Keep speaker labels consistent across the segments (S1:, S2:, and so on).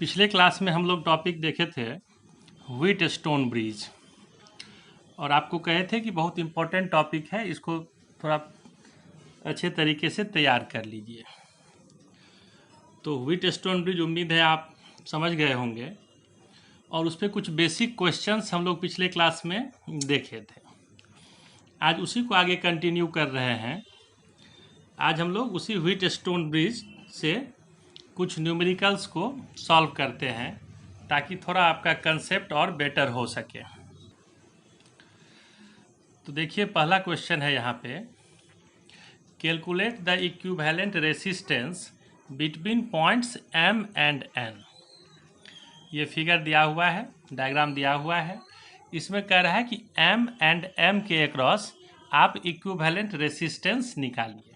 S1: पिछले क्लास में हम लोग टॉपिक देखे थे व्हीट स्टोन ब्रिज और आपको कहे थे कि बहुत इम्पोर्टेंट टॉपिक है, इसको थोड़ा अच्छे तरीके से तैयार कर लीजिए। तो व्हीट स्टोन ब्रिज उम्मीद है आप समझ गए होंगे और उस पर कुछ बेसिक क्वेश्चंस हम लोग पिछले क्लास में देखे थे। आज उसी को आगे कंटिन्यू कर रहे हैं। आज हम लोग उसी व्हीट स्टोन ब्रिज से कुछ न्यूमेरिकल्स को सॉल्व करते हैं ताकि थोड़ा आपका कंसेप्ट और बेटर हो सके। तो देखिए पहला क्वेश्चन है यहाँ पे, calculate the equivalent resistance between points M and N। ये फिगर दिया हुआ है, डायग्राम दिया हुआ है। इसमें कह रहा है कि M एंड M के अक्रॉस आप इक्विवेलेंट रेसिस्टेंस निकालिए।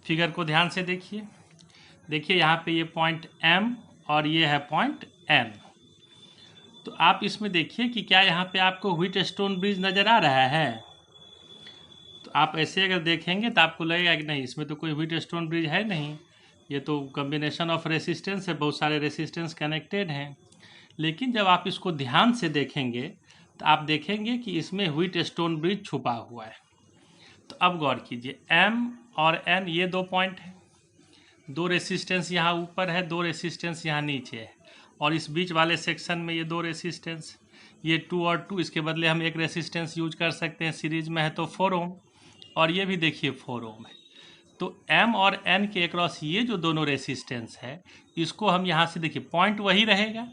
S1: फिगर को ध्यान से देखिए। देखिए यहाँ पे ये पॉइंट M और ये है पॉइंट N। तो आप इसमें देखिए कि क्या यहाँ पे आपको व्हीट स्टोन ब्रिज नज़र आ रहा है। तो आप ऐसे अगर देखेंगे तो आपको लगेगा कि नहीं, इसमें तो कोई व्हीट स्टोन ब्रिज है नहीं, ये तो कॉम्बिनेशन ऑफ रेसिस्टेंस है, बहुत सारे रेसिस्टेंस कनेक्टेड हैं। लेकिन जब आप इसको ध्यान से देखेंगे तो आप देखेंगे कि इसमें व्हीट स्टोन ब्रिज छुपा हुआ है। तो अब गौर कीजिए, M और N ये दो पॉइंट है, दो रेसिस्टेंस यहाँ ऊपर है, दो रेसिस्टेंस यहाँ नीचे है, और इस बीच वाले सेक्शन में ये दो रेसिस्टेंस, ये 2 और 2, इसके बदले हम एक रेसिस्टेंस यूज कर सकते हैं, सीरीज में है तो 4 ओम, और ये भी देखिए 4 ओम है। तो M और N के अक्रॉस ये जो दोनों रेसिस्टेंस है, इसको हम यहाँ से देखिए पॉइंट वही रहेगा,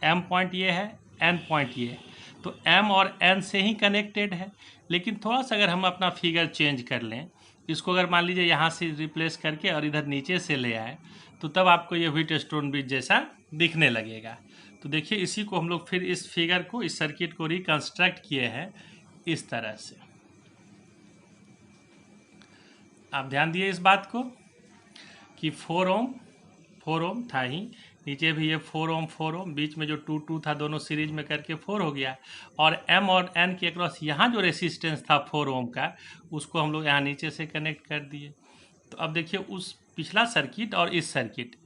S1: M पॉइंट ये है, N पॉइंट ये है, तो M और N से ही कनेक्टेड है। लेकिन थोड़ा सा अगर हम अपना फिगर चेंज कर लें, इसको अगर मान लीजिए यहाँ से रिप्लेस करके और इधर नीचे से ले आए, तो तब आपको ये व्हीट स्टोन ब्रिज जैसा दिखने लगेगा। तो देखिए इसी को हम लोग फिर इस फिगर को, इस सर्किट को रिकंस्ट्रक्ट किए हैं इस तरह से। आप ध्यान दिए इस बात को कि 4 ओम था ही, नीचे भी ये 4 ओम, बीच में जो 2 था दोनों सीरीज में करके 4 हो गया, और M और N के अक्रॉस यहाँ जो रेसिस्टेंस था 4 ओम का, उसको हम लोग यहाँ नीचे से कनेक्ट कर दिए। तो अब देखिए उस पिछला सर्किट और इस सर्किट,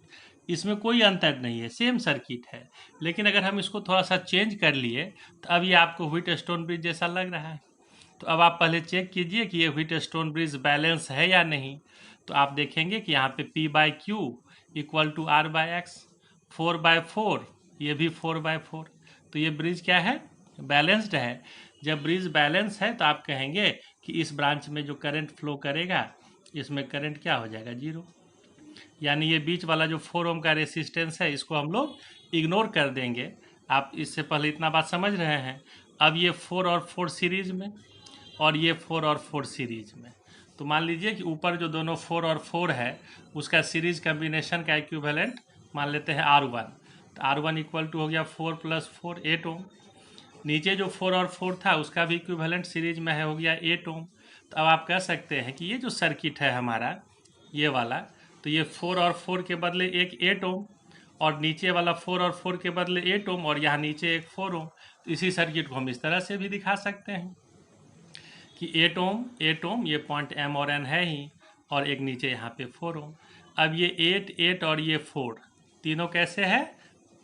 S1: इसमें कोई अंतर नहीं है, सेम सर्किट है। लेकिन अगर हम इसको थोड़ा सा चेंज कर लिए तो अब ये आपको व्हीट स्टोन ब्रिज जैसा लग रहा है। तो अब आप पहले चेक कीजिए कि ये व्हीट स्टोन ब्रिज बैलेंस है या नहीं। तो आप देखेंगे कि यहाँ पे P/Q इक्वल टू R/X, 4/4, ये भी 4/4। तो ये ब्रिज क्या है, बैलेंस्ड है। जब ब्रिज बैलेंस है तो आप कहेंगे कि इस ब्रांच में जो करंट फ्लो करेगा, इसमें करंट क्या हो जाएगा, 0। यानी ये बीच वाला जो 4 ओम का रेसिस्टेंस है, इसको हम लोग इग्नोर कर देंगे। आप इससे पहले इतना बात समझ रहे हैं। अब ये 4 और 4 सीरीज में, और ये 4 और 4 सीरीज में, तो मान लीजिए कि ऊपर जो दोनों 4 और 4 है, उसका सीरीज कम्बिनेशन का इक्विवेलेंट मान लेते हैं R1। तो R1 इक्वल टू हो गया 4 + 4, 8 ओम। नीचे जो 4 और 4 था उसका भी इक्विवेलेंट सीरीज में है, हो गया 8 ओम। तो अब आप कह सकते हैं कि ये जो सर्किट है हमारा ये वाला, तो ये 4 और 4 के बदले एक 8 ओम, और नीचे वाला 4 और 4 के बदले 8 ओम, और यहाँ नीचे एक 4 ओम। तो इसी सर्किट को हम इस तरह से भी दिखा सकते हैं कि 8 ओम ये पॉइंट M और N है ही, और एक नीचे यहाँ पे 4 ओम। अब ये 8 और ये 4 तीनों कैसे है,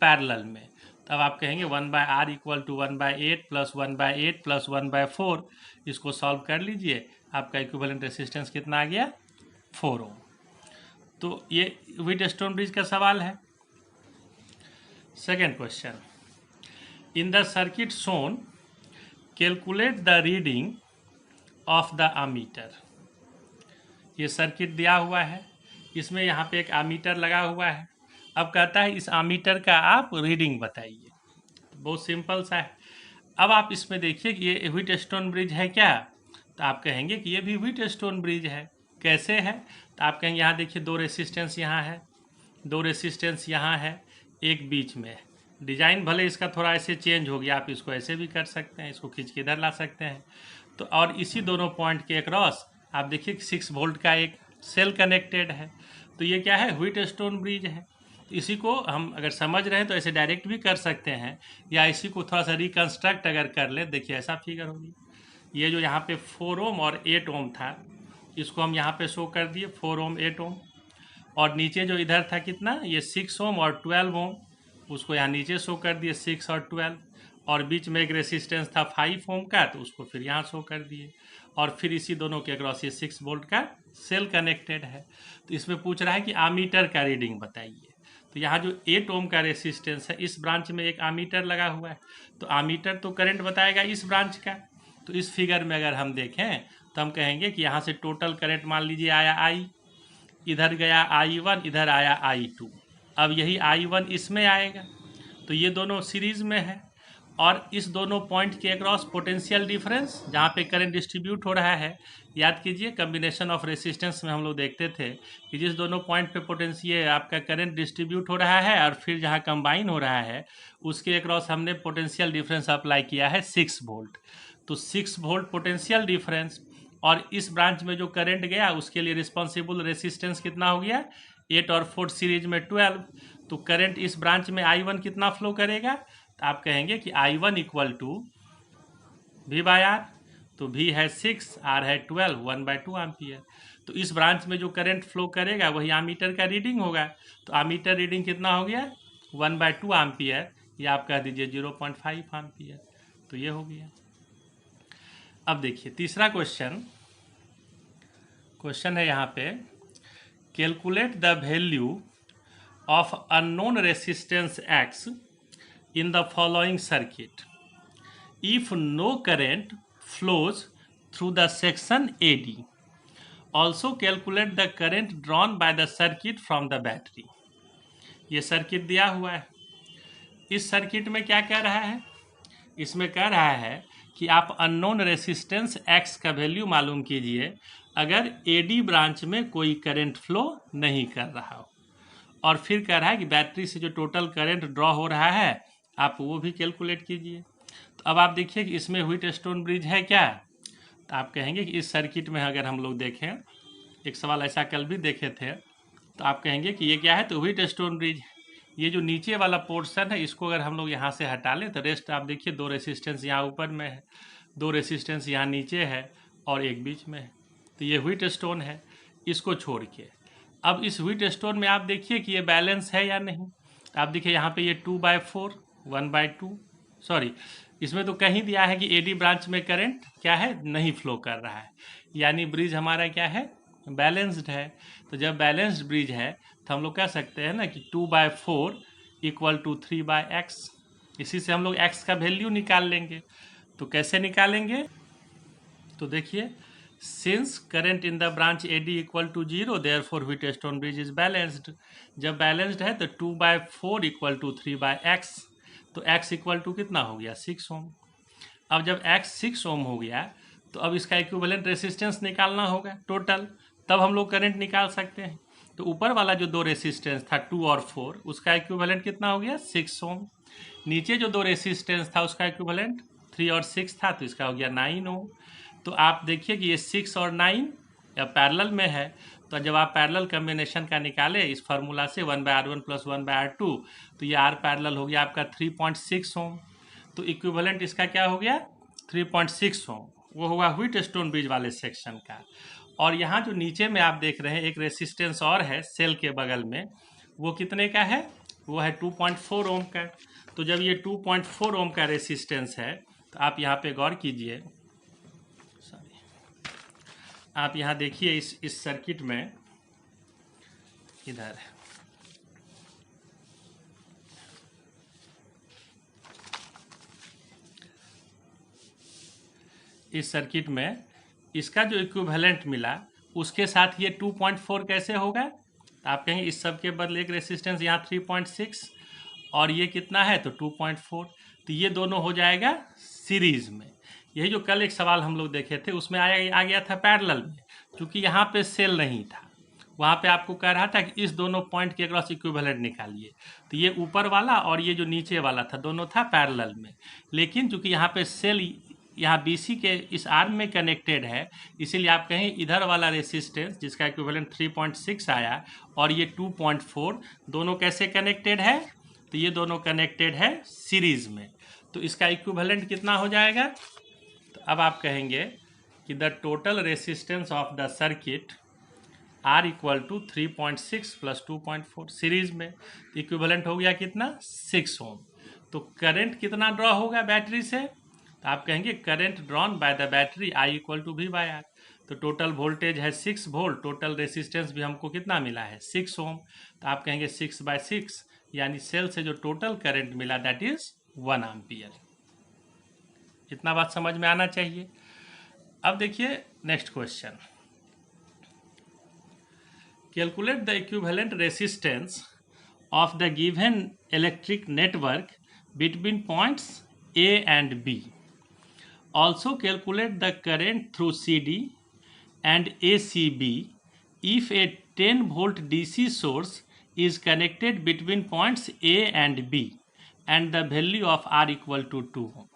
S1: पैरेलल में। तब आप कहेंगे 1/R इक्वल टू 1/8 + 1/8 + 1/4। इसको सॉल्व कर लीजिए, आपका इक्विवेलेंट रेसिस्टेंस कितना आ गया, 4 ओम। तो ये व्हीट स्टोन ब्रिज का सवाल है। Second question, in the circuit shown calculate the reading of the ammeter. ये सर्किट दिया हुआ है, इसमें यहाँ पे एक अमीटर लगा हुआ है। अब कहता है इस अमीटर का आप रीडिंग बताइए। तो बहुत सिंपल सा है। अब आप इसमें देखिए कि ये व्हीट स्टोन ब्रिज है क्या, तो आप कहेंगे कि ये भी व्हीट स्टोन ब्रिज है। कैसे है, तो आप कहेंगे यहाँ देखिए दो रेसिस्टेंस यहाँ है, दो रेसिस्टेंस यहाँ है, एक बीच में है। डिजाइन भले इसका थोड़ा ऐसे चेंज हो गया, आप इसको ऐसे भी कर सकते हैं, इसको खींच के इधर ला सकते हैं। तो और इसी दोनों पॉइंट के अक्रॉस आप देखिए 6 वोल्ट का एक सेल कनेक्टेड है। तो ये क्या है, व्हीट स्टोन ब्रिज है। तो इसी को हम अगर समझ रहे हैं तो ऐसे डायरेक्ट भी कर सकते हैं, या इसी को थोड़ा सा रिकंस्ट्रक्ट अगर कर ले, देखिए ऐसा फिगर होगी। ये जो यहाँ पे 4 ओम और 8 ओम था, इसको हम यहाँ पे शो कर दिए, 4 ओम 8 ओम, और नीचे जो इधर था कितना, ये 6 ओम और 12 ओम, उसको यहाँ नीचे शो कर दिए 6 और 12, और बीच में एक रेसिस्टेंस था 5 ओम का, तो उसको फिर यहाँ शो कर दिए, और फिर इसी दोनों के अक्रॉस ये 6 वोल्ट का सेल कनेक्टेड है। तो इसमें पूछ रहा है कि आमीटर का रीडिंग बताइए। तो यहाँ जो 8 ओम का रेसिस्टेंस है, इस ब्रांच में एक आमीटर लगा हुआ है, तो आमीटर तो करंट बताएगा इस ब्रांच का। तो इस फिगर में अगर हम देखें तो हम कहेंगे कि यहाँ से टोटल करंट मान लीजिए आया I, इधर गया I1, इधर आया I2, अब यही I1 इसमें आएगा, तो ये दोनों सीरीज में है, और इस दोनों पॉइंट के अक्रॉस पोटेंशियल डिफरेंस जहाँ पे करंट डिस्ट्रीब्यूट हो रहा है, याद कीजिए कम्बिनेशन ऑफ रेसिस्टेंस में हम लोग देखते थे कि जिस दोनों पॉइंट पे पोटेंशियल आपका करंट डिस्ट्रीब्यूट हो रहा है और फिर जहाँ कंबाइन हो रहा है उसके अक्रॉस हमने पोटेंशियल डिफरेंस अप्लाई किया है 6 वोल्ट। तो 6 वोल्ट पोटेंशियल डिफरेंस, और इस ब्रांच में जो करंट गया उसके लिए रिस्पॉन्सिबल रेसिस्टेंस कितना हो गया, 8 और 4 सीरीज में 12। तो करंट इस ब्रांच में I1 कितना फ्लो करेगा, तो आप कहेंगे कि I1 इक्वल टू V/R, तो V है 6, R है 12, 1/2 एम्पियर। तो इस ब्रांच में जो करंट फ्लो करेगा वही आमीटर का रीडिंग होगा, तो आमीटर रीडिंग कितना हो गया 1/2 एम्पियर, या आप कह दीजिए 0.5 एम्पियर। तो ये हो गया। अब देखिए तीसरा क्वेश्चन है यहाँ पे, calculate the value of unknown resistance X in the following circuit if no current flows through the section AD. Also calculate the current drawn by the circuit from the battery. ये circuit दिया हुआ है। इस circuit में क्या कह रहा है, इसमें कह रहा है कि आप अननोन रेसिस्टेंस X का वैल्यू मालूम कीजिए अगर AD ब्रांच में कोई करंट फ्लो नहीं कर रहा हो, और फिर कह रहा है कि बैटरी से जो टोटल करंट ड्रॉ हो रहा है आप वो भी कैलकुलेट कीजिए। तो अब आप देखिए कि इसमें व्हीटस्टोन ब्रिज है क्या, तो आप कहेंगे कि इस सर्किट में अगर हम लोग देखें, एक सवाल ऐसा कल भी देखे थे, तो आप कहेंगे कि ये क्या है, तो व्हीटस्टोन ब्रिज। ये जो नीचे वाला पोर्शन है इसको अगर हम लोग यहाँ से हटा लें तो रेस्ट आप देखिए 2 रेसिस्टेंस यहाँ ऊपर में है, 2 रेसिस्टेंस यहाँ नीचे है और एक बीच में है, तो ये व्हीटस्टोन है। इसको छोड़ के अब इस व्हीटस्टोन में आप देखिए कि ये बैलेंस है या नहीं। आप देखिए यहाँ पे ये 2/4, 1/2, सॉरी इसमें तो कहीं दिया है कि AD ब्रांच में करंट क्या है, नहीं फ्लो कर रहा है, यानी ब्रिज हमारा क्या है, बैलेंस्ड है। तो जब बैलेंस्ड ब्रिज है तो हम लोग कह सकते हैं ना कि 2/4 इक्वल टू 3/x, इसी से हम लोग x का वैल्यू निकाल लेंगे। तो कैसे निकालेंगे, तो देखिए since current in the branch AD equal to 0 therefore Wheatstone bridge is balanced. जब बैलेंस्ड है तो 2/4 इक्वल टू 3/x, तो x इक्वल टू कितना हो गया 6 ओम। अब जब x 6 ओम हो गया तो अब इसका इक्विवेलेंट रेसिस्टेंस निकालना होगा टोटल, तब हम लोग करंट निकाल सकते हैं। तो ऊपर वाला जो 2 रेसिस्टेंस था 2 और 4 उसका इक्विवेलेंट कितना हो गया 6 ओम, नीचे जो 2 रेसिस्टेंस था उसका इक्विवेलेंट 3 और 6 था तो इसका हो गया 9 ओम। तो आप देखिए कि ये 6 और 9 या पैरेलल में है, तो जब आप पैरेलल कम्बिनेशन का निकाले इस फार्मूला से 1/R1 प्लस 1/R2, तो ये R पैरेलल हो गया आपका 3.6 ओम। तो इक्विवेलेंट इसका क्या हो गया 3.6 ओम, वो होगा व्हीटस्टोन ब्रिज वाले सेक्शन का। और यहाँ जो नीचे में आप देख रहे हैं एक रेसिस्टेंस और है सेल के बगल में, वो कितने का है, वो है 2.4 ओम का। तो जब ये 2.4 ओम का रेसिस्टेंस है तो आप यहाँ पे गौर कीजिए, आप यहाँ देखिए इस सर्किट में इधर इस सर्किट में इसका जो इक्विवेलेंट मिला उसके साथ ये 2.4 कैसे होगा, तो आप कहेंगे इस सब के बदले एक रेसिस्टेंस यहाँ 3.6 और ये कितना है तो 2.4, तो ये दोनों हो जाएगा सीरीज में। यही जो कल एक सवाल हम लोग देखे थे उसमें आ गया था पैरेलल में, क्योंकि यहाँ पे सेल नहीं था, वहाँ पे आपको कह रहा था कि इस दोनों पॉइंट के अक्रॉस इक्विवेलेंट निकालिए। तो ये ऊपर वाला और ये जो नीचे वाला था दोनों था पैरेलल में, लेकिन चूंकि यहाँ पे सेल यहाँ BC के इस आर्म में कनेक्टेड है, इसीलिए आप कहें इधर वाला रेसिस्टेंस जिसका इक्विवेलेंट 3.6 आया और ये 2.4 दोनों कैसे कनेक्टेड है, तो ये दोनों कनेक्टेड है सीरीज में। तो इसका इक्विवेलेंट कितना हो जाएगा, तो अब आप कहेंगे कि the total resistance of the circuit R equal to 3.6 plus 2.4 series में, इक्विवेलेंट हो गया कितना 6 ओम। तो करंट कितना ड्रॉ होगा बैटरी से, तो आप कहेंगे current drawn by the battery I equal to V/R। तो टोटल वोल्टेज है 6 वोल्ट, टोटल रेसिस्टेंस भी हमको कितना मिला है 6 ओम। तो आप कहेंगे 6/6 यानी सेल से जो टोटल करंट मिला दैट इज 1 एम्पियर। इतना बात समझ में आना चाहिए। अब देखिए next question, calculate the equivalent resistance of the given electric network between points A and B. Also calculate the current through CD and ACB if a 10 volt DC source is connected between points A and B and the value of R equal to 2 ohm.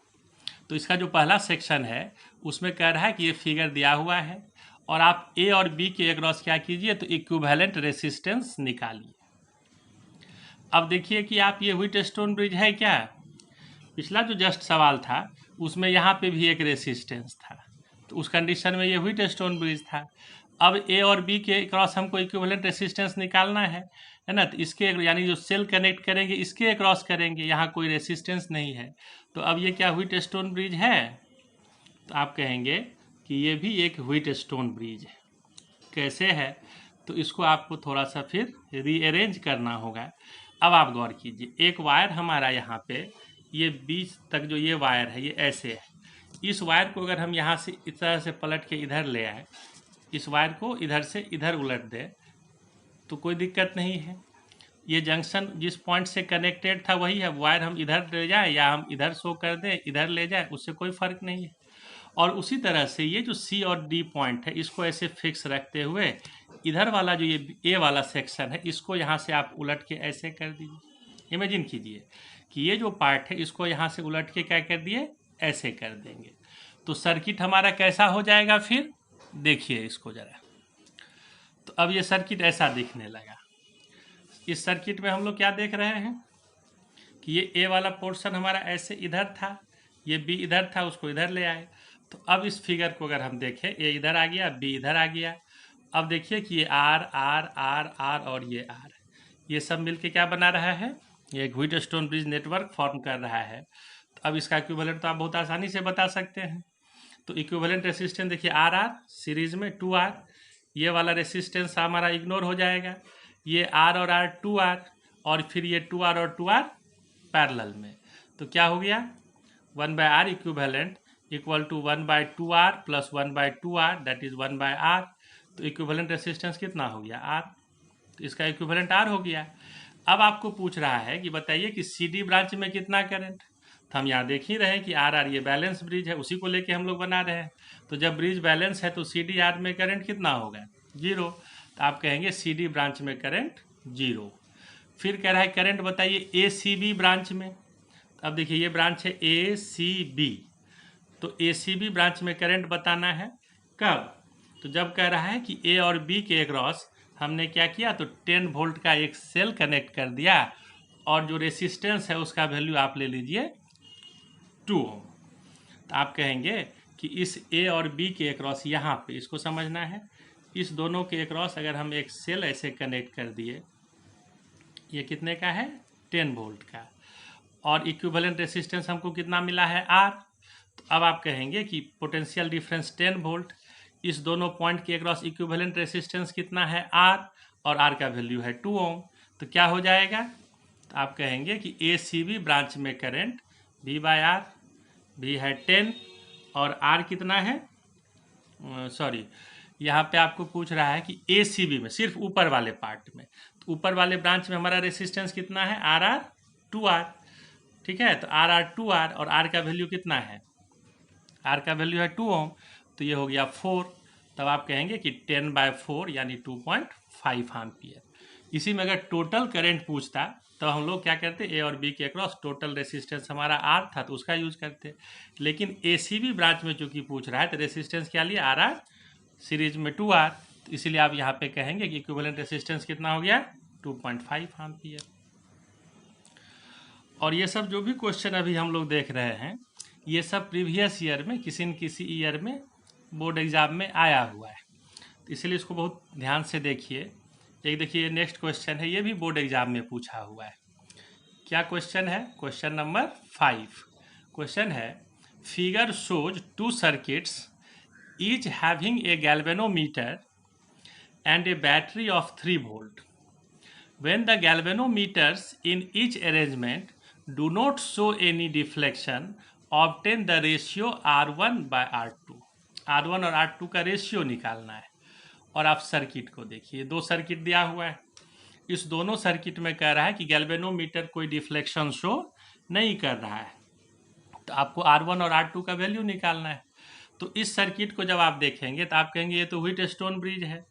S1: तो इसका जो पहला section है उसमें कह रहा है कि ये फिगर दिया हुआ है और आप A और B के अक्रॉस क्या कीजिए, तो इक्विवेलेंट रेसिस्टेंस निकालिए। अब देखिए कि आप ये व्हीटस्टोन ब्रिज है क्या, पिछला जो जस्ट सवाल था उसमें यहाँ पे भी एक रेसिस्टेंस था, तो उस कंडीशन में ये व्हीटस्टोन ब्रिज था। अब ए और बी के क्रॉस हमको इक्विवेलेंट रेसिस्टेंस निकालना है ना, तो इसके यानी जो सेल कनेक्ट करेंगे इसके क्रॉस करेंगे, यहाँ कोई रेसिस्टेंस नहीं है। तो अब ये क्या व्हीटस्टोन ब्रिज है, तो आप कहेंगे कि ये भी एक व्हीटस्टोन ब्रिज है। कैसे है, तो इसको आपको थोड़ा सा फिर रीअरेंज करना होगा। अब आप गौर कीजिए, एक वायर हमारा यहाँ पे ये बीच तक जो ये वायर है ये ऐसे है, इस वायर को अगर हम यहाँ से इस तरह से पलट के इधर ले आए, इस वायर को इधर से इधर उलट दे तो कोई दिक्कत नहीं है। ये जंक्शन जिस पॉइंट से कनेक्टेड था वही है, वायर हम इधर ले जाए या हम इधर शो कर दें इधर ले जाए उससे कोई फर्क नहीं है। और उसी तरह से ये जो सी और डी पॉइंट है इसको ऐसे फिक्स रखते हुए इधर वाला जो ये ए वाला सेक्शन है इसको यहाँ से आप उलट के ऐसे कर दीजिए। इमेजिन कीजिए कि ये जो पार्ट है इसको यहाँ से उलट के क्या कर दिए, ऐसे कर देंगे। तो सर्किट हमारा कैसा हो जाएगा, फिर देखिए इसको ज़रा। तो अब ये सर्किट ऐसा दिखने लगा। इस सर्किट में हम लोग क्या देख रहे हैं कि ये ए वाला पोर्शन हमारा ऐसे इधर था, ये बी इधर था, उसको इधर ले आए। तो अब इस फिगर को अगर हम देखें, ए इधर आ गया बी इधर आ गया। अब देखिए कि ये आर आर आर आर और ये आर, ये सब मिलके क्या बना रहा है, ये एक व्हीटस्टोन ब्रिज नेटवर्क फॉर्म कर रहा है। तो अब इसका इक्विवेलेंट तो आप बहुत आसानी से बता सकते हैं। तो इक्विवेलेंट रेसिस्टेंस देखिए आर आर सीरीज में 2R, ये वाला रेसिस्टेंस हमारा इग्नोर हो जाएगा, ये आर और आर 2R और फिर ये 2R और 2R पैरेलल में। तो क्या हो गया 1/R equivalent equal to 1/2R plus 1/2R that is 1/R। तो इक्विवेलेंट रेसिस्टेंस कितना हो गया R, तो इसका इक्विवेलेंट R हो गया। अब आपको पूछ रहा है कि बताइए कि CD ब्रांच में कितना करंट, तो हम यहाँ देख ही रहे हैं कि RR ये बैलेंस ब्रिज है, उसी को लेके हम लोग बना रहे हैं। तो जब ब्रिज बैलेंस है तो CDR में करंट कितना होगा 0। तो आप कहेंगे CD ब्रांच में करंट 0। फिर कह रहा है करंट बताइए ACB ब्रांच में। अब देखिए ये ब्रांच है ACB, तो ACB ब्रांच में करंट बताना है कब, तो जब कह रहा है कि A और B के अक्रॉस हमने क्या किया, तो 10 वोल्ट का एक सेल कनेक्ट कर दिया और जो रेसिस्टेंस है उसका वैल्यू आप ले लीजिए 2 ओम। तो आप कहेंगे कि इस A और B के अक्रॉस यहाँ पे इसको समझना है, इस दोनों के अक्रॉस अगर हम एक सेल ऐसे कनेक्ट कर दिए, ये कितने का है 10 वोल्ट का, और इक्विवेलेंट रेसिस्टेंस हमको कितना मिला है R। तो अब आप कहेंगे कि पोटेंशियल डिफरेंस 10 वोल्ट, इस दोनों पॉइंट के अक्रॉस इक्विवेलेंट रेसिस्टेंस कितना है R और R का वैल्यू है 2 ओम। तो क्या हो जाएगा, तो आप कहेंगे कि ACB ब्रांच में करंट V/R, V है 10 और R कितना है, सॉरी यहाँ पे आपको पूछ रहा है कि ACB में सिर्फ ऊपर वाले पार्ट में, तो ऊपर वाले ब्रांच में हमारा रेसिस्टेंस कितना है RR 2R, ठीक है। तो RR 2R और R का वैल्यू कितना है, R का वैल्यू है 2 ओम, तो ये हो गया 4। तब आप कहेंगे कि 10/4 यानी 2.5 एम्पियर। इसी में अगर टोटल करंट पूछता तो हम लोग क्या करते, ए और बी के अक्रॉस टोटल रेसिस्टेंस हमारा R था तो उसका यूज करते, लेकिन ACB ब्रांच में चूंकि पूछ रहा है तो रेसिस्टेंस क्या लिया RR सीरीज में 2R, तो इसीलिए आप यहाँ पे कहेंगे कि इक्विवेलेंट रेसिस्टेंस कितना हो गया 2.5 एम्पियर। और ये सब जो भी क्वेश्चन अभी हम लोग देख रहे हैं ये सब प्रीवियस ईयर में किसी न किसी ईयर में बोर्ड एग्जाम में आया हुआ है। इसलिए इसको बहुत ध्यान से देखिए। एक देखिए नेक्स्ट क्वेश्चन है, ये भी बोर्ड एग्जाम में पूछा हुआ है। क्या क्वेश्चन है? Question number 5। क्वेश्चन है, figure shows 2 circuits each having a galvanometer and a battery of 3 volt. When the galvanometers in each arrangement do not show any deflection, obtain the ratio R1 by R2. R1 और R2 का ratio निकालना है। और आप circuit को देखिए, 2 circuit दिया हुआ है। इस दोनों सर्किट में कह रहा है कि गैल्वेनोमीटर कोई डिफ्लेक्शन शो नहीं कर रहा है, तो आपको R1 और R2 का वैल्यू निकालना है। तो इस सर्किट को जब आप देखेंगे तो आप कहेंगे ये तो व्हीटस्टोन ब्रिज है,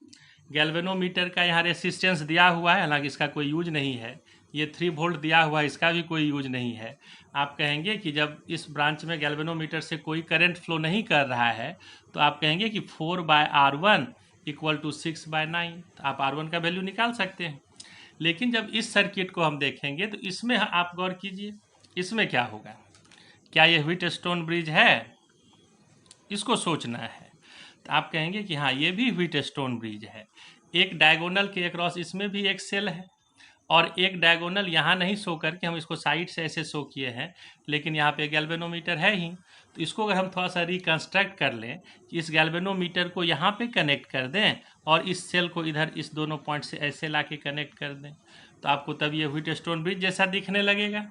S1: गैल्वेनोमीटर का यहाँ रेसिस्टेंस दिया हुआ है, हालांकि इसका कोई यूज नहीं है। ये 3 वोल्ट दिया हुआ है, इसका भी कोई यूज नहीं है। आप कहेंगे कि जब इस ब्रांच में गैल्वेनोमीटर से कोई करंट फ्लो नहीं कर रहा है, तो आप कहेंगे कि 4/R1 इक्वल टू 6/9। तो आप R1 का वैल्यू निकाल सकते हैं। लेकिन जब इस सर्किट को हम देखेंगे तो इसमें आप गौर कीजिए, इसमें क्या होगा? क्या ये व्हीटस्टोन ब्रिज है? इसको सोचना है। तो आप कहेंगे कि हाँ, ये भी व्हीटस्टोन ब्रिज है। एक डायगोनल के अक्रॉस इसमें भी एक सेल है, और एक डायगोनल यहाँ नहीं शो करके हम इसको साइड से ऐसे शो किए हैं, लेकिन यहाँ पे गैल्वेनोमीटर है ही। तो इसको अगर हम थोड़ा सा रिकंस्ट्रक्ट कर लें कि इस गैल्वेनोमीटर को यहाँ पे कनेक्ट कर दें और इस सेल को इधर इस दोनों पॉइंट से ऐसे ला के कनेक्ट कर दें, तो आपको तब ये व्हीटस्टोन ब्रिज जैसा दिखने लगेगा।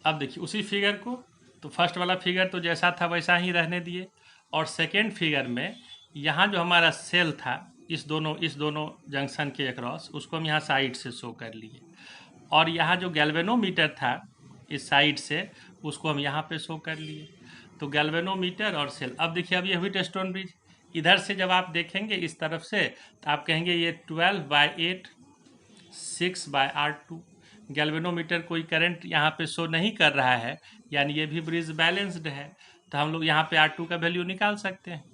S1: अब देखिए उसी फिगर को, तो फर्स्ट वाला फिगर तो जैसा था वैसा ही रहने दिए, और सेकेंड फिगर में यहाँ जो हमारा सेल था इस दोनों जंक्शन के अक्रॉस, उसको हम यहाँ साइड से शो कर लिए, और यहाँ जो गैल्वेनोमीटर था इस साइड से, उसको हम यहाँ पे शो कर लिए। तो गैल्वेनोमीटर और सेल। अब देखिए, अब ये व्हीटस्टोन ब्रिज इधर से जब आप देखेंगे इस तरफ से, तो आप कहेंगे ये 12/8 6/R2। गैल्वेनोमीटर कोई करंट यहाँ पे शो नहीं कर रहा है, यानी ये भी ब्रिज बैलेंस्ड है। तो हम लोग यहाँ पे R2 का वैल्यू निकाल सकते हैं।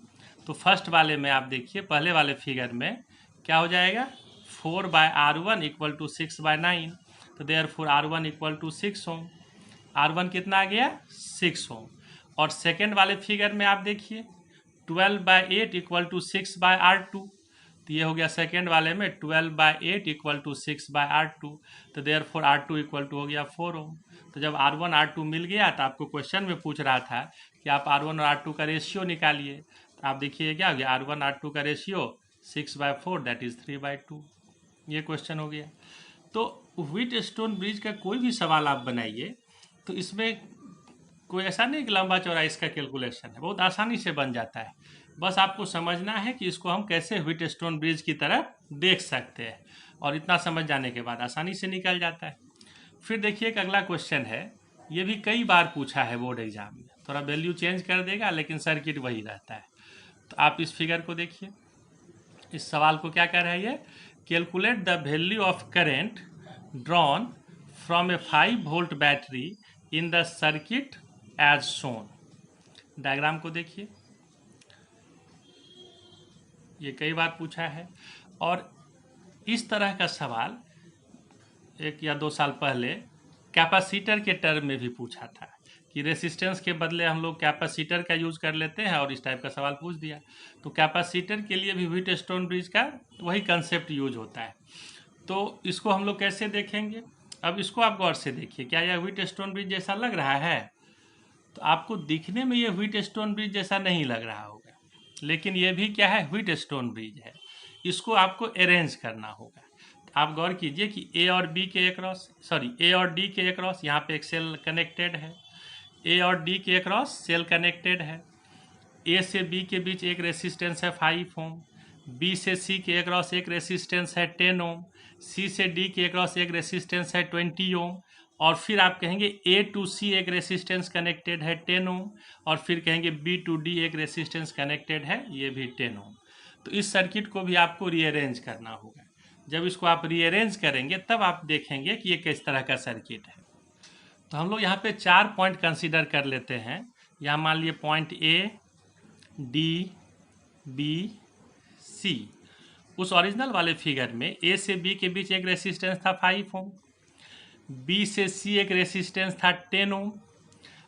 S1: तो फर्स्ट वाले में आप देखिए, पहले वाले फिगर में क्या हो जाएगा, 4/R1 इक्वल टू 6/9। तो therefore R1 equal to 6 Om. R1 कितना आ गया, 6 ओम। और सेकेंड वाले फिगर में आप देखिए 12/8 इक्वल टू 6/R2। तो ये हो गया सेकेंड वाले में 12/8 इक्वल टू 6/R2। तो देयरफॉर R2 इक्वल टू हो गया 4 ओम। तो जब R1 R2 मिल गया, तो आपको क्वेश्चन में पूछ रहा था कि आप R1 और R2 का रेशियो निकालिए। तो आप देखिए क्या हो गया, R1 R2 का रेशियो 6/4 दैट इज 3/2। ये क्वेश्चन हो गया। तो व्हीटस्टोन ब्रिज का कोई भी सवाल आप बनाइए, तो इसमें कोई ऐसा नहीं कि लंबा चौड़ा इसका कैलकुलेशन है, बहुत आसानी से बन जाता है। बस आपको समझना है कि इसको हम कैसे व्हीटस्टोन ब्रिज की तरह देख सकते हैं, और इतना समझ जाने के बाद आसानी से निकल जाता है। फिर देखिए एक अगला क्वेश्चन है, ये भी कई बार पूछा है बोर्ड एग्जाम में, थोड़ा वैल्यू चेंज कर देगा लेकिन सर्किट वही रहता है। तो आप इस फिगर को देखिए, इस सवाल को क्या कह रहा है ये, calculate the value of current drawn from a 5 volt battery in the circuit as shown. Diagram को देखिए, ये कई बार पूछा है, और इस तरह का सवाल 1 या 2 साल पहले कैपेसिटर के टर्म में भी पूछा था कि रेसिस्टेंस के बदले हम लोग कैपेसिटर का यूज़ कर लेते हैं, और इस टाइप का सवाल पूछ दिया। तो कैपेसिटर के लिए भी व्हीटस्टोन ब्रिज का वही कंसेप्ट यूज होता है। तो इसको हम लोग कैसे देखेंगे? अब इसको आप गौर से देखिए, क्या यह व्हीटस्टोन ब्रिज जैसा लग रहा है? तो आपको दिखने में ये व्हीटस्टोन ब्रिज जैसा नहीं लग रहा होगा, लेकिन ये भी क्या है, व्हीटस्टोन ब्रिज है। इसको आपको अरेंज करना होगा। आप गौर कीजिए कि ए और डी के अक्रॉस यहाँ पे एक सेल कनेक्टेड है, ए और डी के अक्रॉस सेल कनेक्टेड है। ए से बी के बीच एक रेसिस्टेंस है 5 ओम, बी से सी के अक्रॉस एक रेसिस्टेंस है 10 ओम, सी से डी के अक्रॉस एक रेसिस्टेंस है 20 ओम, और फिर आप कहेंगे ए टू सी एक रेसिस्टेंस कनेक्टेड है 10 ओम, और फिर कहेंगे बी टू डी एक रेसिस्टेंस कनेक्टेड है, ये भी 10 ओम। तो इस सर्किट को भी आपको रीअरेंज करना होगा। जब इसको आप रीअरेंज करेंगे तब आप देखेंगे कि ये किस तरह का सर्किट है। तो हम लोग यहाँ पे 4 पॉइंट कंसीडर कर लेते हैं। यहाँ मान लिए पॉइंट ए, डी, बी, सी। उस ओरिजिनल वाले फिगर में ए से बी के बीच एक रेसिस्टेंस था 5 ओम, बी से सी एक रेसिस्टेंस था 10 ओम,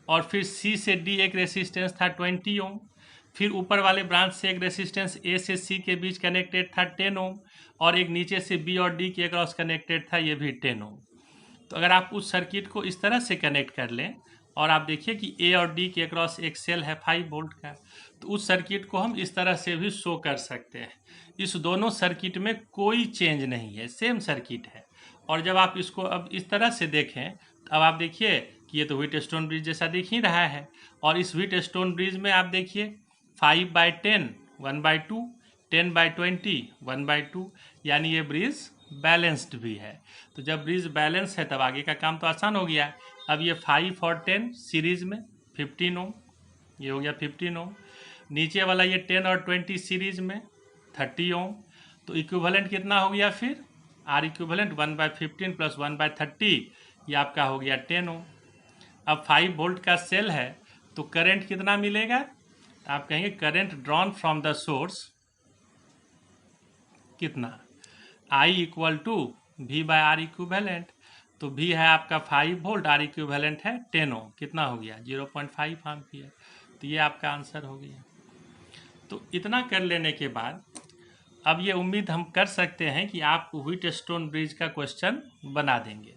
S1: और फिर सी से डी एक रेसिस्टेंस था 20 ओम। फिर ऊपर वाले ब्रांच से एक रेसिस्टेंस ए से सी के बीच कनेक्टेड था 10 ओम, और एक नीचे से बी और डी के अक्रॉस कनेक्टेड था, ये भी 10 ओम। तो अगर आप उस सर्किट को इस तरह से कनेक्ट कर लें और आप देखिए कि ए और डी के अक्रॉस एक सेल है 5 वोल्ट का, तो उस सर्किट को हम इस तरह से भी शो कर सकते हैं। इस दोनों सर्किट में कोई चेंज नहीं है, सेम सर्किट है। और जब आप इसको अब इस तरह से देखें तो अब आप देखिए कि ये तो व्हीटस्टोन ब्रिज जैसा दिख ही रहा है, और इस व्हीटस्टोन ब्रिज में आप देखिए 5/10 1/2, 10/20 1/2, यानी ये ब्रिज बैलेंस्ड भी है। तो जब ब्रिज बैलेंस है तब आगे का काम तो आसान हो गया। अब ये 5 और 10 सीरीज में 15 ओम, ये हो गया 15 ओम। नीचे वाला ये 10 और 20 सीरीज में 30 ओम। तो इक्विवेलेंट कितना हो गया फिर? आर इक्विवेलेंट 1/15 प्लस 1/30, ये आपका हो गया 10 ओम। अब 5 वोल्ट का सेल है तो करंट कितना मिलेगा? आप कहेंगे current drawn from the source कितना? I equal to V by R equivalent. तो V है आपका 5 वोल्ट, आर इक्विवेलेंट है 10 ओम, कितना हो गया? 0.5 एम्पियर। तो ये आपका आंसर हो गया। तो इतना कर लेने के बाद अब ये उम्मीद हम कर सकते हैं कि आप व्हीटस्टोन ब्रिज का क्वेश्चन बना देंगे।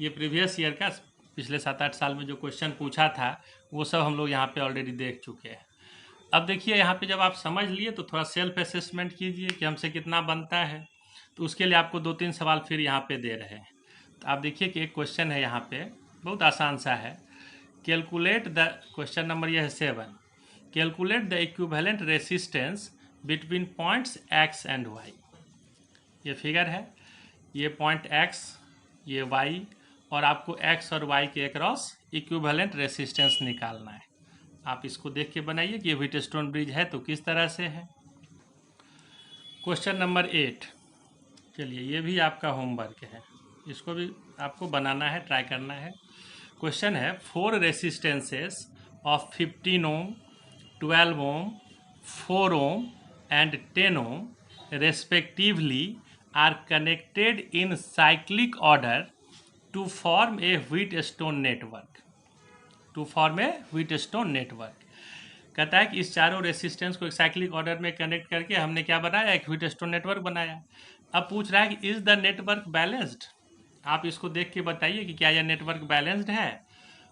S1: ये प्रीवियस ईयर का पिछले 7-8 साल में जो क्वेश्चन पूछा था वो सब हम लोग यहाँ पे ऑलरेडी देख चुके हैं। अब देखिए यहाँ पे जब आप समझ लिए तो थोड़ा सेल्फ असेसमेंट कीजिए कि हमसे कितना बनता है। तो उसके लिए आपको 2-3 सवाल फिर यहाँ पे दे रहे हैं। तो आप देखिए कि एक क्वेश्चन है यहाँ पे, बहुत आसान सा है। कैलकुलेट द, क्वेश्चन नंबर ये है 7, calculate the equivalent resistance between points x and y। ये फिगर है, ये पॉइंट x, ये y, और आपको x और y के अक्रॉस इक्विवेलेंट रेसिस्टेंस निकालना है। आप इसको देख के बनाइए कि ये व्हीटस्टोन ब्रिज है तो किस तरह से है। क्वेश्चन नंबर 8, चलिए ये भी आपका होमवर्क है, इसको भी आपको बनाना है, ट्राई करना है। क्वेश्चन है 4 resistances of 15 ohm, 12 ohm, 4 ohm and 10 ohm respectively are connected in cyclic order to form a Wheatstone network. To form a Wheatstone network. कहता है कि इस चारों रेसिस्टेंस को एक साइक्लिक ऑर्डर में कनेक्ट करके हमने क्या बनाया? एक व्हीटस्टोन नेटवर्क बनाया। अब पूछ रहा है कि इज द नेटवर्क बैलेंस्ड। आप इसको देख के बताइए कि क्या यह नेटवर्क बैलेंस्ड है।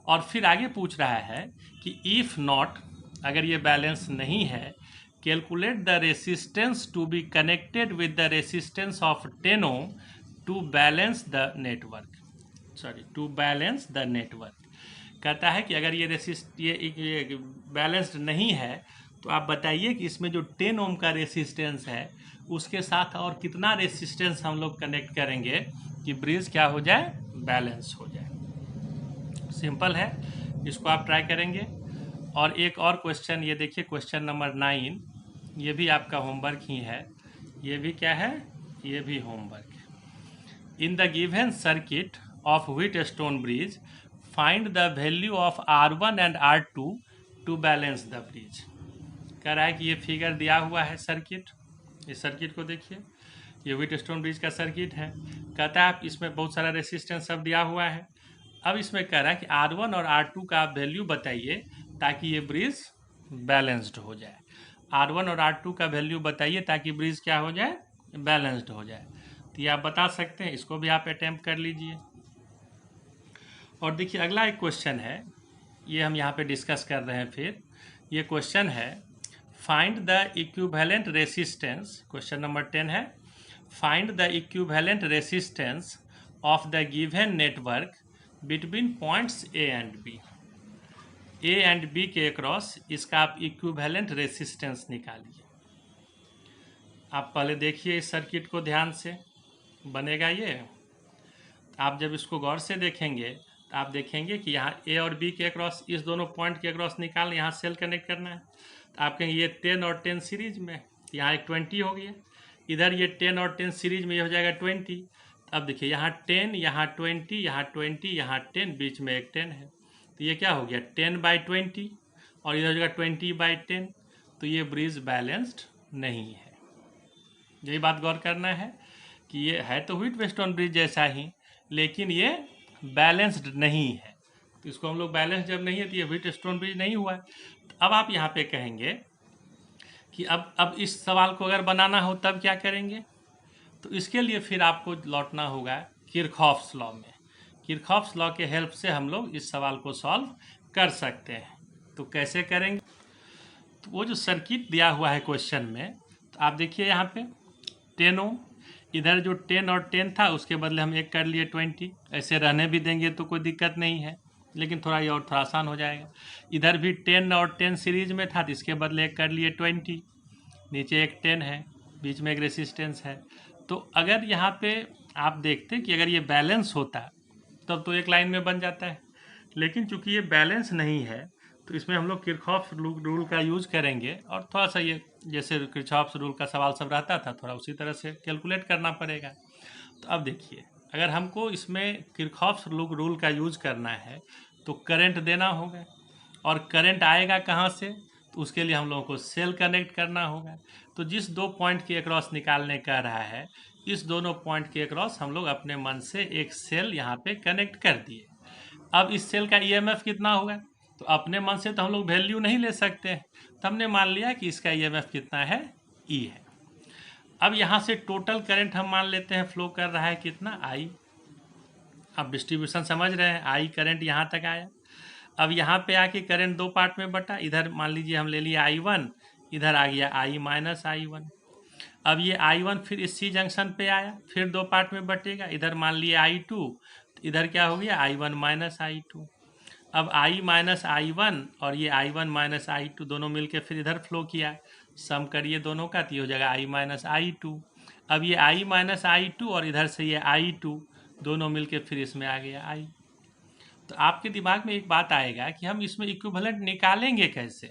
S1: और फिर आगे पूछ रहा है कि इफ नॉट, अगर ये बैलेंस नहीं है, calculate the resistance to be connected with the resistance of 10 ohm to balance the network, to balance the network. कहता है कि अगर ये बैलेंस्ड नहीं है तो आप बताइए कि इसमें जो 10 ओम का रेसिस्टेंस है उसके साथ और कितना रेसिस्टेंस हम लोग कनेक्ट करेंगे कि ब्रिज क्या हो जाए? बैलेंस हो जाए। सिंपल है, इसको आप ट्राई करेंगे। और एक और क्वेश्चन, ये देखिए क्वेश्चन नंबर 9, ये भी आपका होमवर्क ही है। ये भी क्या है? ये भी होमवर्क है। In the given circuit of Wheatstone bridge find the value of R1 and R2 to balance the bridge. कह रहा है कि ये फिगर दिया हुआ है सर्किट, इस सर्किट को देखिए, ये व्हीटस्टोन ब्रिज का सर्किट है। कहता है इसमें बहुत सारा रेसिस्टेंस सब दिया हुआ है। अब इसमें कह रहा है कि R1 और R2 का आप वैल्यू बताइए ताकि ये ब्रिज बैलेंस्ड हो जाए। R1 और R2 का वैल्यू बताइए ताकि ब्रिज क्या हो जाए? बैलेंस्ड हो जाए। तो ये आप बता सकते हैं, इसको भी आप अटैम्प्ट कर लीजिए। और देखिए अगला एक क्वेश्चन है, ये हम यहाँ पे डिस्कस कर रहे हैं। फिर ये क्वेश्चन है find the equivalent resistance, question number 10 है, find the equivalent resistance of the given network between points A and B. A and B के अक्रॉस इसका आप इक्विवेलेंट रेसिस्टेंस निकालिए। आप पहले देखिए इस सर्किट को ध्यान से, बनेगा ये। आप जब इसको गौर से देखेंगे तो आप देखेंगे कि यहाँ ए और बी के अक्रॉस, इस दोनों पॉइंट के अक्रॉस निकालना, यहाँ सेल कनेक्ट करना है। तो आप कहेंगे ये 10 और 10 सीरीज में, यहाँ एक 20 हो गया, इधर ये 10 और 10 सीरीज में ये हो जाएगा 20। अब देखिए यहाँ 10, यहाँ 20, यहाँ 20, यहाँ 10, बीच में एक 10 है। तो ये क्या हो गया? 10/20, और इधर हो जाएगा 20/10। तो ये ब्रिज बैलेंस्ड नहीं है। यही बात गौर करना है कि ये है तो व्हीटस्टोन ब्रिज जैसा ही, लेकिन ये बैलेंस्ड नहीं है। तो इसको हम लोग बैलेंस जब नहीं है तो ये व्हीटस्टोन ब्रिज नहीं हुआ है। तो अब आप यहाँ पे कहेंगे कि अब इस सवाल को अगर बनाना हो तब क्या करेंगे। तो इसके लिए फिर आपको लौटना होगा किरचॉफ्स लॉ में। किरचॉफ्स लॉ के हेल्प से हम लोग इस सवाल को सॉल्व कर सकते हैं। तो कैसे करेंगे, तो वो जो सर्किट दिया हुआ है क्वेश्चन में, तो आप देखिए यहाँ पे 10 ओम, इधर जो 10 और 10 था उसके बदले हम एक कर लिए 20। ऐसे रहने भी देंगे तो कोई दिक्कत नहीं है, लेकिन थोड़ा ये और थोड़ा आसान हो जाएगा। इधर भी 10 और 10 सीरीज में था तो इसके बदले एक कर लिए 20, नीचे एक 10 है, बीच में एक रेसिस्टेंस है। तो अगर यहाँ पे आप देखते कि अगर ये बैलेंस होता तब तो एक लाइन में बन जाता है, लेकिन चूंकि ये बैलेंस नहीं है तो इसमें हम लोग किरचॉफ्स रूल का यूज करेंगे और थोड़ा सा ये जैसे किरचॉफ्स रूल का सवाल सब रहता था थोड़ा उसी तरह से कैलकुलेट करना पड़ेगा। तो अब देखिए, अगर हमको इसमें किरचॉफ्स रूल का यूज करना है तो करंट देना होगा, और करंट आएगा कहाँ से, तो उसके लिए हम लोगों को सेल कनेक्ट करना होगा। तो जिस दो पॉइंट के अक्रॉस निकालने का रहा है, इस दोनों पॉइंट के अक्रॉस हम लोग अपने मन से एक सेल यहाँ पे कनेक्ट कर दिए। अब इस सेल का ईएमएफ कितना होगा, तो अपने मन से तो हम लोग वैल्यू नहीं ले सकते हैं, तो हमने मान लिया कि इसका ईएमएफ कितना है, ई है। अब यहाँ से टोटल करंट हम मान लेते हैं फ्लो कर रहा है कितना, आई। अब डिस्ट्रीब्यूशन समझ रहे हैं, आई करंट यहाँ तक आया। अब यहाँ पे आके करंट दो पार्ट में बटा, इधर मान लीजिए हम ले लिया I1, इधर आ गया I माइनस I1। अब ये I1 फिर इस सी जंक्शन पे आया, फिर दो पार्ट में बटेगा, इधर मान लिए I2, इधर क्या हो गया I1 माइनस I2। अब I माइनस I1 और ये I1 माइनस I2 दोनों मिलके फिर इधर फ्लो किया, सम करिए दोनों का तो ये हो जाएगा I माइनस I2। अब ये I माइनस I2 और इधर से ये I2 दोनों मिलके फिर इसमें आ गया I। तो आपके दिमाग में एक बात आएगा कि हम इसमें इक्विवेलेंट निकालेंगे कैसे।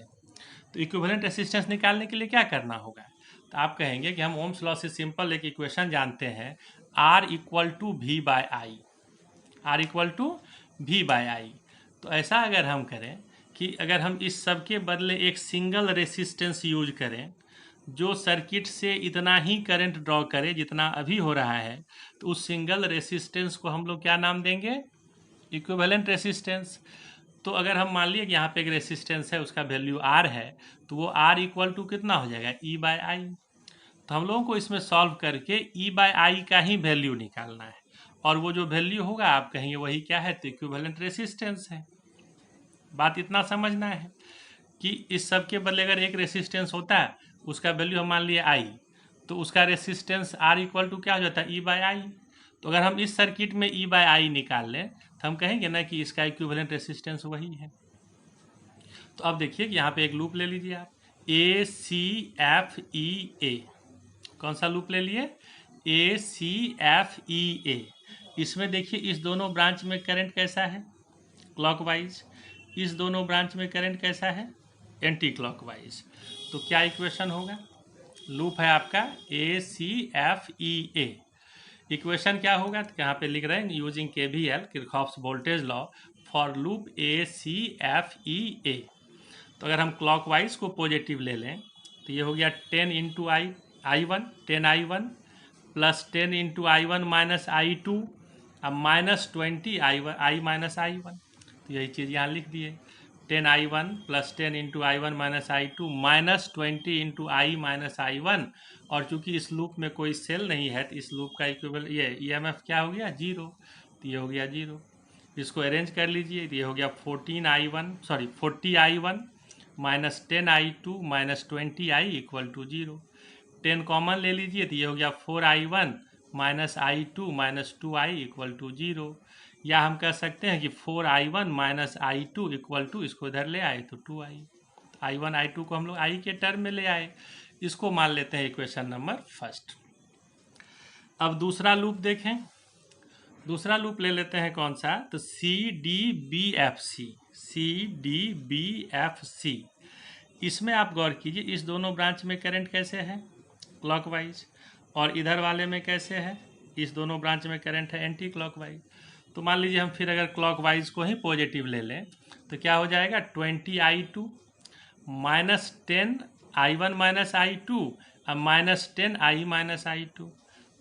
S1: तो इक्विवेलेंट रेसिस्टेंस निकालने के लिए क्या करना होगा, तो आप कहेंगे कि हम ओम्स लॉ से सिंपल एक इक्वेशन जानते हैं, R equal to V by I. R equal to V by I. तो ऐसा अगर हम करें कि अगर हम इस सब के बदले एक सिंगल रेसिस्टेंस यूज करें जो सर्किट से इतना ही करंट ड्रॉ करे जितना अभी हो रहा है, तो उस सिंगल रेसिस्टेंस को हम लोग क्या नाम देंगे, इक्विवेलेंट रेसिस्टेंस। तो अगर हम मान लिए कि यहाँ पे एक रेसिस्टेंस है उसका वैल्यू R है, तो वो R इक्वल टू कितना हो जाएगा, E बाय आई। तो हम लोगों को इसमें सॉल्व करके E बाय आई का ही वैल्यू निकालना है, और वो जो वैल्यू होगा आप कहेंगे वही क्या है, तो इक्विवेलेंट रेसिस्टेंस है। बात इतना समझना है कि इस सब के बदले अगर एक रेसिस्टेंस होता है उसका वैल्यू हम मान लिए आई, तो उसका रेसिस्टेंस R इक्वल टू क्या हो जाता है, E बाय आई। तो अगर हम इस सर्किट में E बाय आई निकाल लें तो हम कहेंगे ना कि इसका इक्विवेलेंट रेसिस्टेंस वही है। तो अब देखिए कि यहाँ पे एक लूप ले लीजिए आप, ACFEA। कौन सा लूप ले लिए, ACFEA। इसमें देखिए इस दोनों ब्रांच में करंट कैसा है, क्लॉकवाइज। इस दोनों ब्रांच में करंट कैसा है, एंटी क्लॉकवाइज। तो क्या इक्वेशन होगा, लूप है आपका ACFEA। इक्वेशन क्या होगा, तो यहाँ पे लिख रहे हैं using KVL Kirchhoff's voltage law for loop ACFEA। तो अगर हम क्लॉकवाइज को पॉजिटिव ले लें तो ये हो गया 10 into I1 10I1 plus 10 into I1 minus I2, अब माइनस 20 I माइनस I1। तो यही चीज़ यहाँ लिख दिए, 10I1 plus 10 into I1 minus I2 minus 20 into I minus I1। और चूंकि इस लूप में कोई सेल नहीं है तो इस लूप का इक्विवेलेंट ये EMF क्या हो गया, जीरो। तो ये हो गया जीरो। इसको अरेंज कर लीजिए, तो ये हो गया 40I1 minus 10I2 minus 20I equal to zero. 10 common ले लीजिए, तो ये हो गया 4I1 minus I2 minus 2I equal to zero. या हम कह सकते हैं कि 4I1 minus I2 equal to, इसको इधर ले आए तो 2I। I1 I2 को हम लोग I के टर्म में ले आए, इसको मान लेते हैं इक्वेशन नंबर फर्स्ट। अब दूसरा लूप देखें, दूसरा लूप ले लेते हैं कौन सा, तो CDBFC। CDBFC इसमें आप गौर कीजिए इस दोनों ब्रांच में करंट कैसे है, क्लॉकवाइज, और इधर वाले में कैसे है, इस दोनों ब्रांच में करंट है एंटी क्लॉकवाइज। तो मान लीजिए हम फिर अगर क्लॉकवाइज को ही पॉजिटिव ले लें तो क्या हो जाएगा, 20I2 minus 10I1 minus I2 अब माइनस 10I माइनस I2।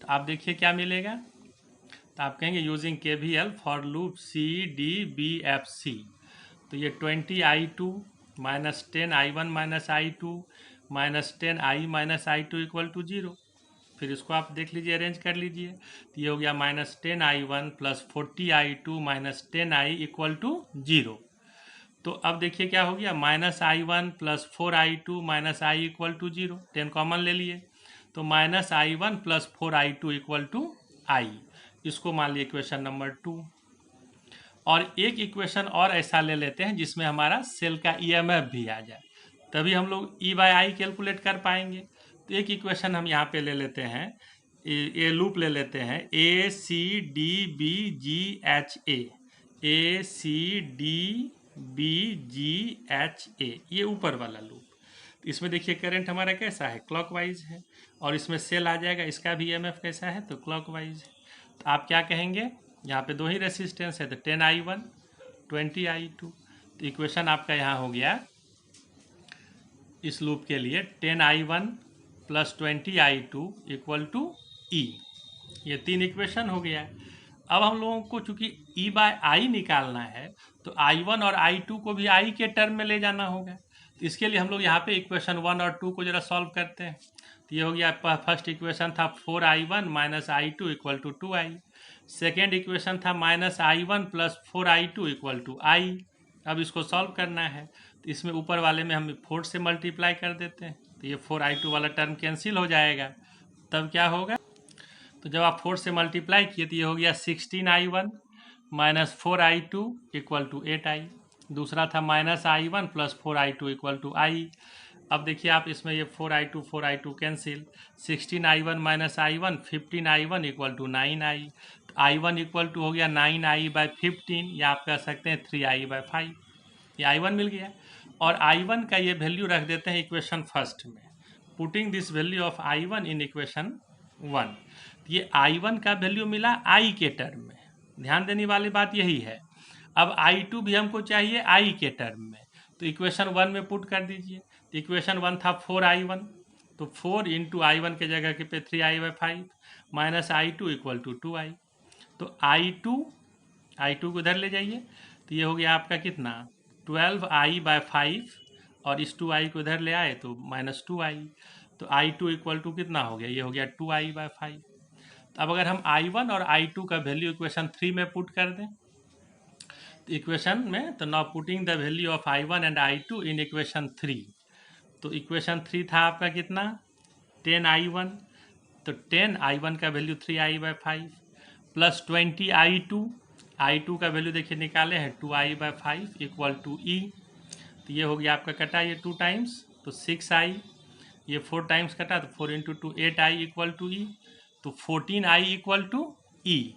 S1: तो आप देखिए क्या मिलेगा, तो आप कहेंगे using KVL for loop CDBFC। तो ये 20I2 minus 10I1 minus I2 minus 10i minus i2 equal to 0। फिर इसको आप देख लीजिए, अरेंज कर लीजिए, तो ये हो गया minus 10i1 plus 40i2 minus 10i equal to 0। तो अब देखिए क्या हो गया, minus i1 plus 4i2 minus i equal to 0, 10 common ले लिए, तो minus i1 plus 4i2 equal to i। इसको मान लिए इक्वेशन नंबर 2। और एक इक्वेशन और ऐसा ले लेते हैं जिसमें हमारा सेल का ईएमएफ भी आ जाए, तभी हम लोग ई बाई आई कैलकुलेट कर पाएंगे। तो एक इक्वेशन हम यहाँ पे ले लेते हैं, ये लूप ले लेते हैं, A C D B G H A C D B G H A, ये ऊपर वाला लूप। इसमें देखिए करंट हमारा कैसा है, क्लॉकवाइज है, और इसमें सेल आ जाएगा, इसका भी ईएमएफ कैसा है, तो क्लॉकवाइज है। तो आप क्या कहेंगे, यहाँ पे दो ही रेसिस्टेंस है, तो 10i1 20i2। तो इक्वेशन आपका यहाँ हो गया इस लूप के लिए 10i1 plus 20i2 equal to ई। ये 3 इक्वेशन हो गया। अब हम लोगों को चूंकि ई बाय आई निकालना है, तो i1 और i2 को भी i के टर्म में ले जाना होगा। तो इसके लिए हम लोग यहाँ पे इक्वेशन 1 और 2 को जरा सॉल्व करते हैं। तो ये हो गया, फर्स्ट इक्वेशन था 4i1 minus i2 equal to 2i। Second equation था minus i1 plus 4i2 equal to i। अब इसको सॉल्व करना है, तो इसमें ऊपर वाले में हम 4 से मल्टीप्लाई कर देते हैं, तो ये 4i2 वाला टर्म कैंसिल हो जाएगा। तब क्या होगा, तो जब आप 4 से मल्टीप्लाई किए तो ये हो गया 16i1 minus 4i2 equal to 8i। दूसरा था minus i1 plus 4i2 equal to i। अब देखिए आप इसमें ये 4i2 cancel, 16i1 minus i1 15i1 equal to 9i। तो i1 इक्वल टू हो गया 9i बाई 15, या आप कह सकते हैं 3i बाई 5। ये i1 मिल गया, और i1 का ये वैल्यू रख देते हैं इक्वेशन फर्स्ट में, putting this value of i1 in equation 1। ये i1 का वैल्यू मिला i के टर्म में, ध्यान देने वाली बात यही है। अब i2 भी हमको चाहिए i के टर्म में, तो इक्वेशन 1 में पुट कर दीजिए। तो इक्वेशन 1 था 4i1, तो 4 इंटू i1 के जगह के पे 3i by 5 minus i2 equal to 2i। तो i2 को इधर ले जाइए, तो ये हो गया आपका कितना 12i बाई 5, और इस 2i को इधर ले आए तो माइनस 2i। तो i2 इक्वल टू कितना हो गया, ये हो गया 2i बाई 5। तो अब अगर हम i1 और i2 का वैल्यू इक्वेशन 3 में पुट कर दें, तो इक्वेशन में, तो now putting the value of i1 and i2 in equation 3। तो इक्वेशन 3 था आपका कितना 10i1, तो 10i1 का value 3i by 5 plus 20i2 का वैल्यू देखिए निकाले हैं 2i by 5 equal to E. तो ये हो गया आपका कटा ये 2 टाइम्स, तो 6i, ये 4 टाइम्स कटा, तो 4 into 2 8i equal to E, तो 14i इक्वल टू ई।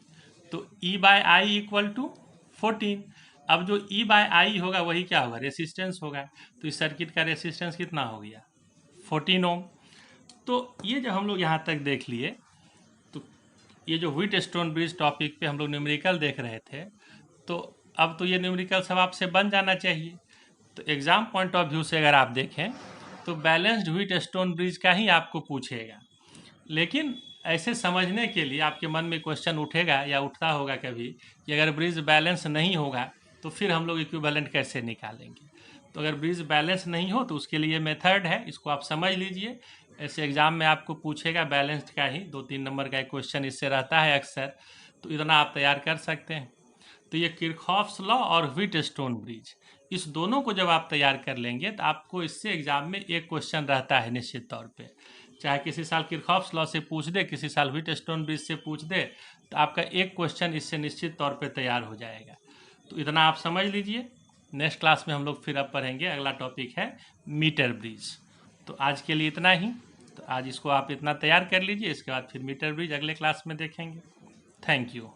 S1: तो E by I equal to 14। अब जो ई बाय आई होगा वही क्या होगा, रेसिस्टेंस होगा। तो इस सर्किट का रेसिस्टेंस कितना हो गया 14 ओम। तो ये जब हम लोग यहाँ तक देख लिए, तो ये जो व्हीटस्टोन ब्रिज टॉपिक पे हम लोग न्यूमेरिकल देख रहे थे, तो अब तो ये न्यूमेरिकल सब आपसे बन जाना चाहिए। तो एग्ज़ाम पॉइंट ऑफ व्यू से अगर आप देखें तो बैलेंस्ड व्हीटस्टोन ब्रिज का ही आपको पूछेगा, लेकिन ऐसे समझने के लिए आपके मन में क्वेश्चन उठेगा या उठता होगा कभी कि अगर ब्रिज बैलेंस नहीं होगा तो फिर हम लोग इक्विवेलेंट कैसे निकालेंगे। तो अगर ब्रिज बैलेंस नहीं हो तो उसके लिए मेथड है, इसको आप समझ लीजिए। ऐसे एग्जाम में आपको पूछेगा बैलेंस्ड का ही 2-3 नंबर का एक क्वेश्चन इससे रहता है अक्सर, तो इतना आप तैयार कर सकते हैं। तो ये किरचॉफ्स लॉ और व्हीटस्टोन ब्रिज, इस दोनों को जब आप तैयार कर लेंगे तो आपको इससे एग्जाम में एक क्वेश्चन रहता है निश्चित तौर पे, चाहे किसी साल किरचॉफ्स लॉ से पूछ दे, किसी साल व्हीटस्टोन ब्रिज से पूछ दे, तो आपका एक क्वेश्चन इससे निश्चित तौर पे तैयार हो जाएगा। तो इतना आप समझ लीजिए। नेक्स्ट क्लास में हम लोग फिर अब पढ़ेंगे, अगला टॉपिक है मीटर ब्रिज। तो आज के लिए इतना ही। तो आज इसको आप इतना तैयार कर लीजिए, इसके बाद फिर मीटर ब्रिज अगले क्लास में देखेंगे। Thank you.